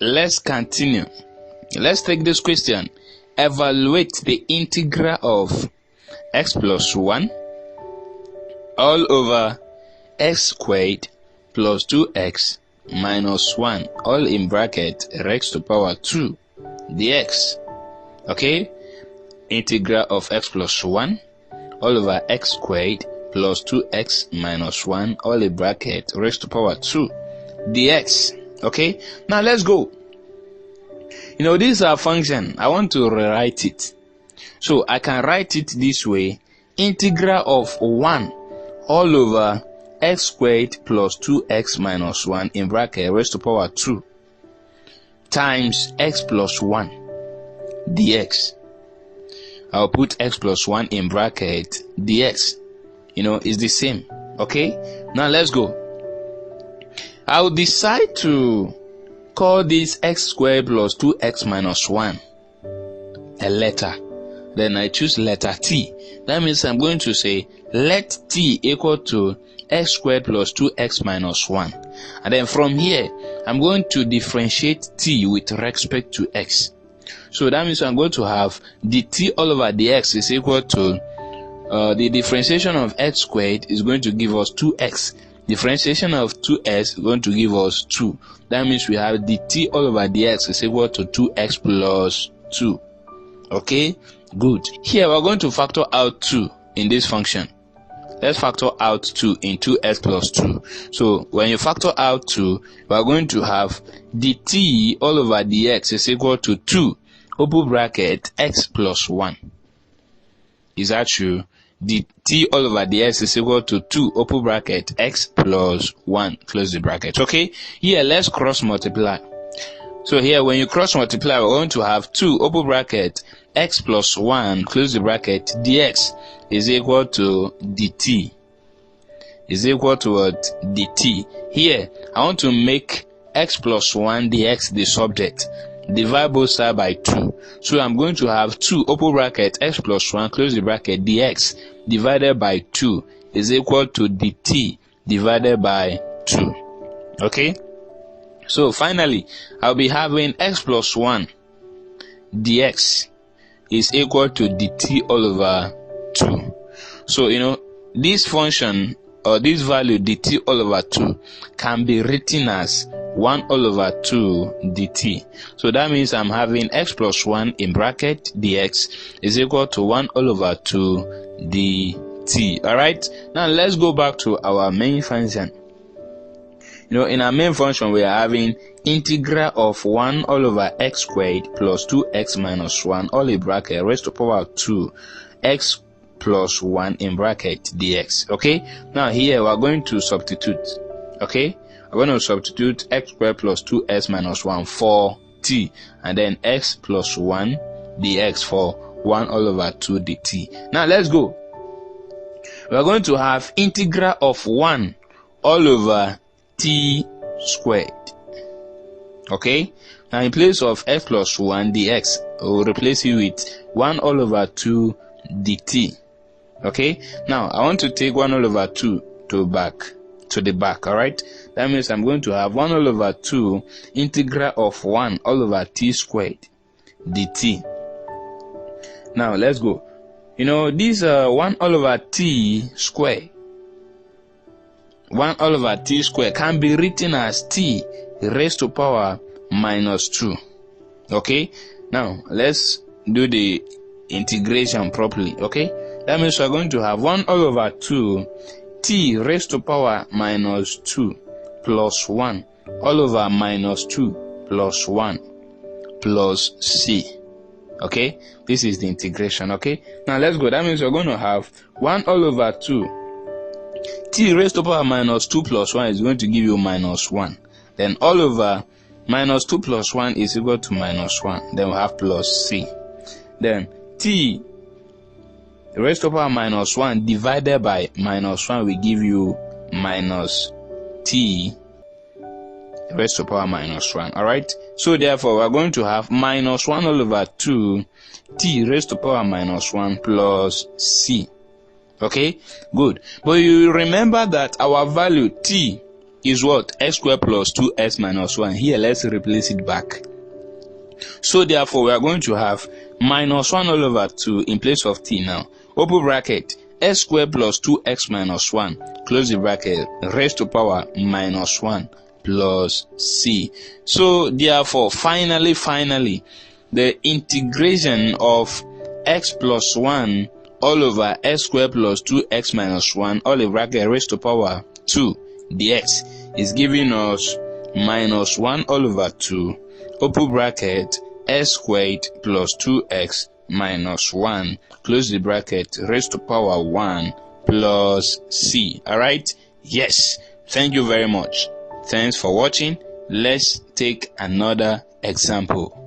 let's continue. Let's take this question. Evaluate the integral of x plus 1 all over x squared plus 2x minus 1 all in bracket raised to power 2 dx. Okay, integral of x plus 1 all over x squared plus 2x minus 1 all in bracket raised to power 2 dx. Okay, now let's go. This is our function. I want to rewrite it, so I can write it this way: integral of 1 all over x squared plus 2x minus 1 in bracket raised to power 2 times x plus 1 dx. I'll put x plus 1 in bracket dx. It's the same. Okay, now let's go. I'll decide to call this x squared plus 2x minus 1 a letter. Then I choose letter t. That means I'm going to say let t equal to x squared plus 2x minus 1. And then from here, I'm going to differentiate t with respect to x. So that means I'm going to have dt all over dx is equal to the differentiation of x squared is going to give us 2x. Differentiation of 2x is going to give us 2. That means we have dt all over dx is equal to 2x plus 2. Okay, good. Here we're going to factor out 2 in this function. Let's factor out 2 into x plus 2. So when you factor out 2, we're going to have dt all over dx is equal to 2 open bracket x plus 1. Is that true? Dt all over dx is equal to 2 open bracket x plus 1 close the bracket. Okay, here let's cross multiply. So here when you cross multiply, we're going to have 2 open bracket x plus 1 close the bracket dx is equal to dt is equal to what? Dt. Here I want to make x plus 1 dx the subject. Divide both sides by 2. So I'm going to have 2 open bracket x plus 1 close the bracket dx divided by 2 is equal to dt divided by 2. Okay, so finally I'll be having x plus 1 dx is equal to dt all over 2. So this function or this value dt all over 2 can be written as 1 all over 2 dt. So that means I'm having x plus 1 in bracket dx is equal to 1 all over 2 dt. Alright, now let's go back to our main function. In our main function we are having integral of 1 all over x squared plus 2x minus 1 all in bracket raised to power 2 x plus 1 in bracket dx. Okay, now here we're going to substitute. Okay, we're going to substitute x squared plus 2x minus 1 for t, and then x plus 1 dx for 1 all over 2 dt. Now let's go. We're going to have integral of 1 all over t squared. Okay, now in place of x plus 1 dx, we'll replace it with 1 all over 2 dt. Okay, now I want to take 1 all over 2 to the back. Alright, that means I'm going to have 1 all over 2 integral of 1 all over t squared dt. Now let's go. This 1 all over t squared, 1 all over t squared can be written as t raised to power minus 2. Okay, now let's do the integration properly. Okay, that means we're going to have 1 all over 2 t raised to power minus 2 plus 1 all over minus 2 plus 1 plus c. Okay, this is the integration. Okay, now let's go. That means we're going to have 1 all over 2 t raised to power minus 2 plus 1 is going to give you minus 1. Then all over minus 2 plus 1 is equal to minus 1. Then we have plus c. Then t raised to power minus 1 divided by minus 1 will give you minus t raised to power minus 1. Alright, so therefore we're going to have minus 1 all over 2 t raised to power minus 1 plus c. Okay, good. But you remember that our value t is what? X squared plus 2x minus 1. Here, let's replace it back. So therefore, we are going to have minus 1 all over 2 in place of t now. Open bracket, x squared plus 2x minus 1, close the bracket, raised to power minus 1 plus c. So therefore, finally, the integration of x plus 1 all over x squared plus 2x minus 1, all the bracket raised to power 2 dx is giving us minus 1 all over 2, open bracket, x squared plus 2x minus 1, close the bracket, raised to power 1 plus c. Alright? Yes. Thank you very much. Thanks for watching. Let's take another example.